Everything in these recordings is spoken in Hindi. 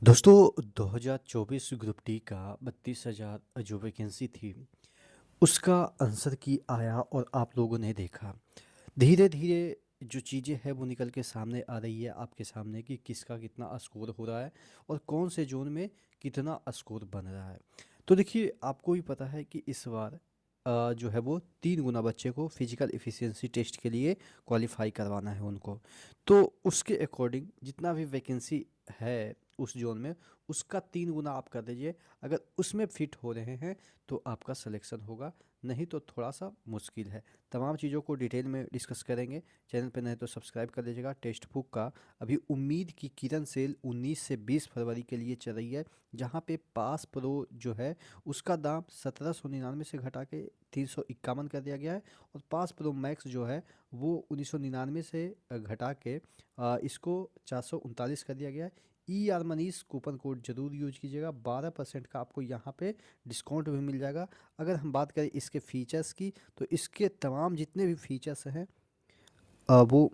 दोस्तों 2024 ग्रुप डी का 32,000 जो वैकेंसी थी उसका आंसर की आया और आप लोगों ने देखा। धीरे धीरे जो चीज़ें हैं वो निकल के सामने आ रही है आपके सामने कि किसका कितना स्कोर हो रहा है और कौन से जोन में कितना स्कोर बन रहा है। तो देखिए आपको भी पता है कि इस बार जो है वो 3 गुना बच्चे को फिजिकल एफिशिएंसी टेस्ट के लिए क्वालिफाई करवाना है उनको। तो उसके अकॉर्डिंग जितना भी वैकेंसी है उस जोन में उसका 3 गुना आप कर दीजिए। अगर उसमें फिट हो रहे हैं तो आपका सिलेक्शन होगा, नहीं तो थोड़ा सा मुश्किल है। तमाम चीज़ों को डिटेल में डिस्कस करेंगे। चैनल पे नहीं तो सब्सक्राइब कर लीजिएगा। टेक्स्ट बुक का अभी उम्मीद की किरण सेल 19 से 20 फरवरी के लिए चल रही है, जहाँ पे पास प्रो जो है उसका दाम 1799 से घटा के 351 कर दिया गया है और पास प्रो मैक्स जो है वो 1999 से घटा के इसको 439 कर दिया गया है। E R Manish coupon code जरूर यूज कीजिएगा, 12% का आपको यहाँ पे डिस्काउंट भी मिल जाएगा। अगर हम बात करें इसके फीचर्स की तो इसके तमाम जितने भी फीचर्स हैं वो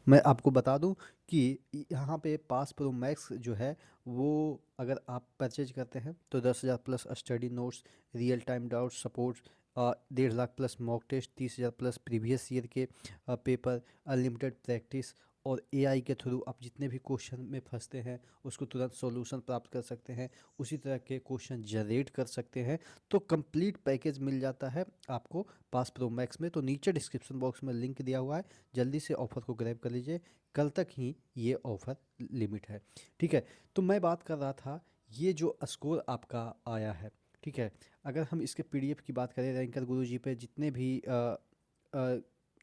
मैं आपको बता दूं कि यहाँ पे पास प्रो मैक्स जो है वो अगर आप परचेज करते हैं तो 10,000 plus study notes, real time doubt support, 1.5 lakh plus mock test, 30,000 plus previous year के पेपर, अनलिमिटेड प्रैक्टिस और एआई के थ्रू आप जितने भी क्वेश्चन में फंसते हैं उसको तुरंत सॉल्यूशन प्राप्त कर सकते हैं, उसी तरह के क्वेश्चन जनरेट कर सकते हैं। तो कंप्लीट पैकेज मिल जाता है आपको पास प्रो मैक्स में। तो नीचे डिस्क्रिप्शन बॉक्स में लिंक दिया हुआ है, जल्दी से ऑफ़र को ग्रैब कर लीजिए। कल तक ही ये ऑफ़र लिमिट है, ठीक है। तो मैं बात कर रहा था ये जो स्कोर आपका आया है, ठीक है। अगर हम इसके पीडीएफ की बात करें रैंकर गुरुजी पे जितने भी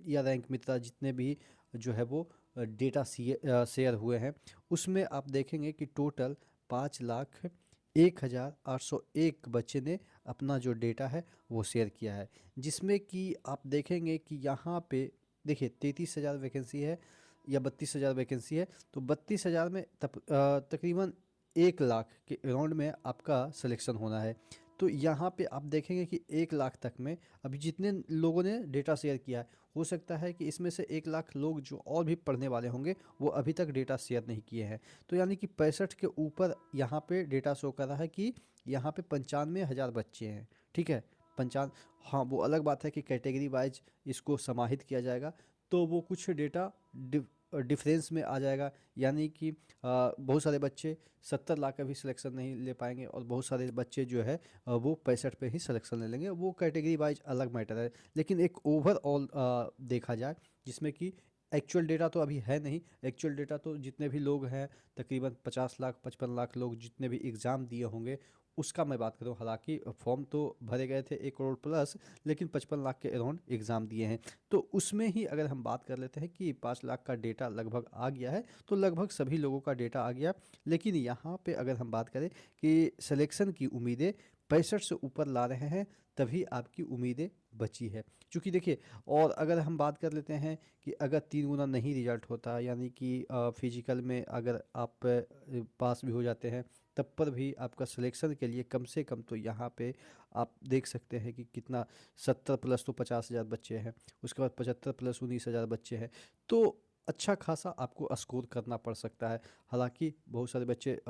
या रैंक मित्रा जितने भी जो है वो डेटा शेयर हुए हैं उसमें आप देखेंगे कि टोटल 5,01,801 बच्चे ने अपना जो डेटा है वो शेयर किया है, जिसमें कि आप देखेंगे कि यहाँ पे देखिए 33,000 वैकेंसी है या 32,000 वैकेंसी है। तो 32,000 में तकरीबन 1 लाख के अराउंड में आपका सिलेक्शन होना है। तो यहाँ पे आप देखेंगे कि 1 लाख तक में अभी जितने लोगों ने डेटा शेयर किया है हो सकता है कि इसमें से 1 लाख लोग जो और भी पढ़ने वाले होंगे वो अभी तक डेटा शेयर नहीं किए हैं। तो यानी कि 65 के ऊपर यहाँ पे डेटा शो कर रहा है कि यहाँ पे 95,000 बच्चे हैं, ठीक है। पंचान हाँ, वो अलग बात है कि कैटेगरी वाइज इसको समाहित किया जाएगा तो वो कुछ डेटा डिफरेंस में आ जाएगा। यानी कि बहुत सारे बच्चे 70 लाख का भी सिलेक्शन नहीं ले पाएंगे और बहुत सारे बच्चे जो है वो 65 पे ही सिलेक्शन ले लेंगे। वो कैटेगरी वाइज अलग मैटर है, लेकिन एक ओवरऑल देखा जाए जिसमें कि एक्चुअल डेटा तो अभी है नहीं। एक्चुअल डेटा तो जितने भी लोग हैं तकरीबन 50 लाख 55 लाख लोग जितने भी एग्ज़ाम दिए होंगे उसका मैं बात करूँ। हालांकि फॉर्म तो भरे गए थे 1 करोड़ प्लस, लेकिन 55 लाख के अराउंड एग्ज़ाम दिए हैं। तो उसमें ही अगर हम बात कर लेते हैं कि 5 लाख का डेटा लगभग आ गया है तो लगभग सभी लोगों का डेटा आ गया। लेकिन यहाँ पे अगर हम बात करें कि सिलेक्शन की उम्मीदें 65 से ऊपर ला रहे हैं तभी आपकी उम्मीदें बची है। क्योंकि देखिए, और अगर हम बात कर लेते हैं कि अगर 3 गुना नहीं रिजल्ट होता यानी कि फिजिकल में अगर आप पास भी हो जाते हैं तब पर भी आपका सिलेक्शन के लिए कम से कम तो यहाँ पे आप देख सकते हैं कि कितना 70 प्लस तो 50,000 बच्चे हैं, उसके बाद 75 प्लस 19,000 बच्चे हैं। तो अच्छा खासा आपको स्कोर करना पड़ सकता है। हालांकि बहुत सारे बच्चे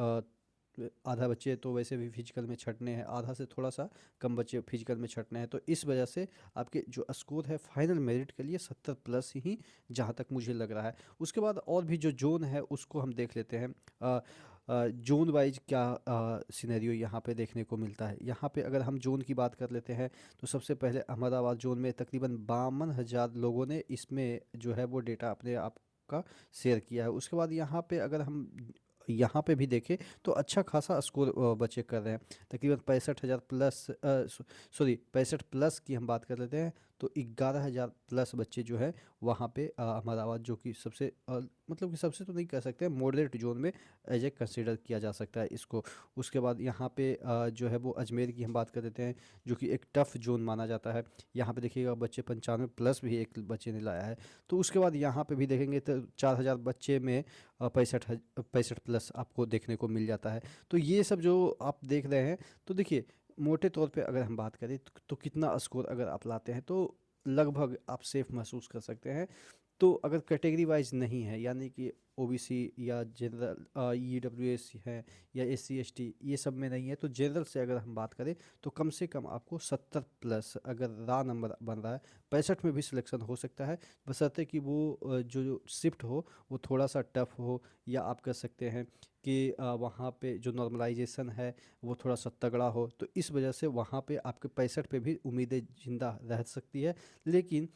आधा बच्चे तो वैसे भी फिजिकल में छंटने हैं, आधा से थोड़ा सा कम बच्चे फिजिकल में छंटने हैं। तो इस वजह से आपके जो स्कोर है फाइनल मेरिट के लिए 70 प्लस ही जहाँ तक मुझे लग रहा है। उसके बाद और भी जो जोन है उसको हम देख लेते हैं। जोन वाइज क्या सिनेरियो यहाँ पे देखने को मिलता है। यहाँ पे अगर हम जोन की बात कर लेते हैं तो सबसे पहले अहमदाबाद जोन में तकरीबन 52,000 लोगों ने इसमें जो है वो डेटा अपने आप का शेयर किया है। उसके बाद यहाँ पे अगर हम यहाँ पे भी देखें तो अच्छा खासा स्कोर बच्चे कर रहे हैं। तकरीबन 65,000 प्लस, सॉरी 65 प्लस की हम बात कर लेते हैं तो 11,000 प्लस बच्चे जो है वहाँ पे अहमदाबाद जो कि सबसे मतलब कि सबसे तो नहीं कह सकते, मॉडरेट जोन में एज ए कंसिडर किया जा सकता है इसको। उसके बाद यहाँ पे जो है वो अजमेर की हम बात कर देते हैं जो कि एक टफ जोन माना जाता है। यहाँ पे देखिएगा बच्चे 95 प्लस भी एक बच्चे ने लाया है। तो उसके बाद यहाँ पे भी देखेंगे तो 4,000 बच्चे में 65 प्लस आपको देखने को मिल जाता है। तो ये सब जो आप देख रहे हैं तो देखिए मोटे तौर पे अगर हम बात करें तो कितना स्कोर अगर आप लाते हैं तो लगभग आप सेफ महसूस कर सकते हैं। तो अगर कैटेगरी वाइज नहीं है यानी कि ओबीसी या जनरल ईडब्ल्यूएस है या एससी एसटी ये सब में नहीं है, तो जनरल से अगर हम बात करें तो कम से कम आपको 70 प्लस अगर रा नंबर बन रहा है, 65 में भी सिलेक्शन हो सकता है, बशर्ते कि वो जो शिफ्ट हो वो थोड़ा सा टफ हो, या आप कह सकते हैं कि वहाँ पे जो नॉर्मलाइजेशन है वो थोड़ा सा तगड़ा हो, तो इस वजह से वहाँ पे आपके 65 पे भी उम्मीदें ज़िंदा रह सकती है। लेकिन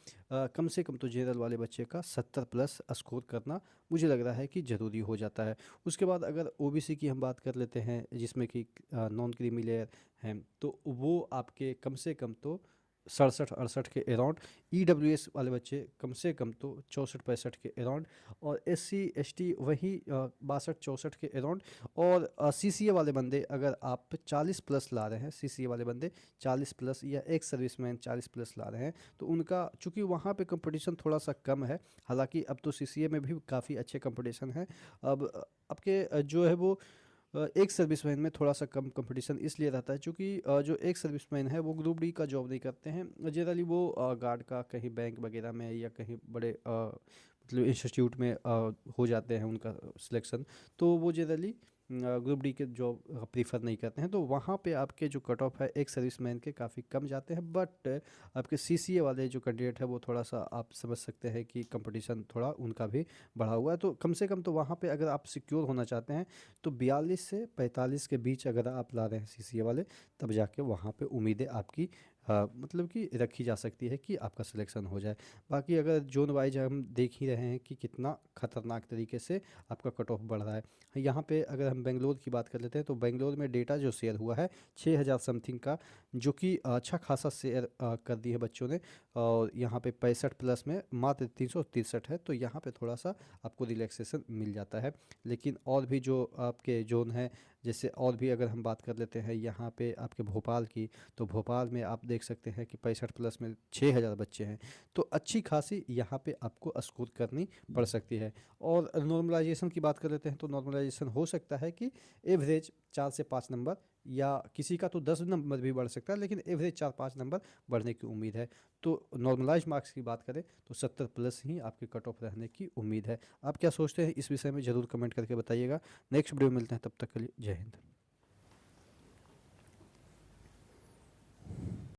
कम से कम तो जनरल वाले बच्चे का 70 प्लस स्कोर करना मुझे लग रहा है कि ज़रूरी हो जाता है। उसके बाद अगर ओबीसी की हम बात कर लेते हैं, जिसमें कि नॉन क्रीमी लेयर हैं, तो वो आपके कम से कम तो 67-68 के अराउंड, ईडब्ल्यूएस वाले बच्चे कम से कम तो 64-65 के अराउंड, और एससी एसटी वही 62-64 के अराउंड, और सीसीए वाले बंदे अगर आप 40 प्लस ला रहे हैं, सीसीए वाले बंदे 40 प्लस या एक सर्विसमैन 40 प्लस ला रहे हैं, तो उनका चूंकि वहाँ पे कंपटीशन थोड़ा सा कम है, हालांकि अब तो सीसीए में भी काफ़ी अच्छे कंपटीशन है। अब आपके जो है वो एक सर्विसमैन में थोड़ा सा कम कंपटीशन इसलिए रहता है क्योंकि जो एक सर्विसमैन है वो ग्रुप डी का जॉब नहीं करते हैं जनरली, वो गार्ड का कहीं बैंक वगैरह में या कहीं बड़े मतलब इंस्टीट्यूट में हो जाते हैं उनका सिलेक्शन, तो वो जनरली ग्रुप डी के जॉब प्रीफर नहीं करते हैं, तो वहाँ पे आपके जो कट ऑफ है एक सर्विसमैन के काफ़ी कम जाते हैं। बट आपके सीसीए वाले जो कैंडिडेट है वो थोड़ा सा आप समझ सकते हैं कि कंपटीशन थोड़ा उनका भी बढ़ा हुआ है, तो कम से कम तो वहाँ पे अगर आप सिक्योर होना चाहते हैं तो 42 से 45 के बीच अगर आप ला रहे हैं सीसीए वाले, तब जाके वहाँ पे उम्मीदें आपकी मतलब कि रखी जा सकती है कि आपका सिलेक्शन हो जाए। बाकी अगर जोन वाइज हम देख ही रहे हैं कि कितना खतरनाक तरीके से आपका कट ऑफ बढ़ रहा है। यहाँ पे अगर हम बेंगलोर की बात कर लेते हैं तो बेंगलोर में डेटा जो शेयर हुआ है 6000 समथिंग का, जो कि अच्छा खासा शेयर कर दी है बच्चों ने, और यहाँ पे 65 प्लस में मात्र 363 है, तो यहाँ पे थोड़ा सा आपको रिलैक्सेशन मिल जाता है। लेकिन और भी जो आपके जोन है, जैसे और भी अगर हम बात कर लेते हैं यहाँ पे आपके भोपाल की, तो भोपाल में आप देख सकते हैं कि 65 प्लस में 6000 बच्चे हैं, तो अच्छी खासी यहाँ पे आपको स्कोर करनी पड़ सकती है। और नॉर्मलाइजेशन की बात कर लेते हैं तो नॉर्मलाइजेशन हो सकता है कि एवरेज 4 से 5 नंबर, या किसी का तो 10 नंबर भी बढ़ सकता है, लेकिन एवरेज 4-5 नंबर बढ़ने की उम्मीद है। तो नॉर्मलाइज मार्क्स की बात करें तो 70 प्लस ही आपके कट ऑफ रहने की उम्मीद है। आप क्या सोचते हैं इस विषय में ज़रूर कमेंट करके बताइएगा। नेक्स्ट वीडियो में मिलते हैं, तब तक के लिए जय हिंद।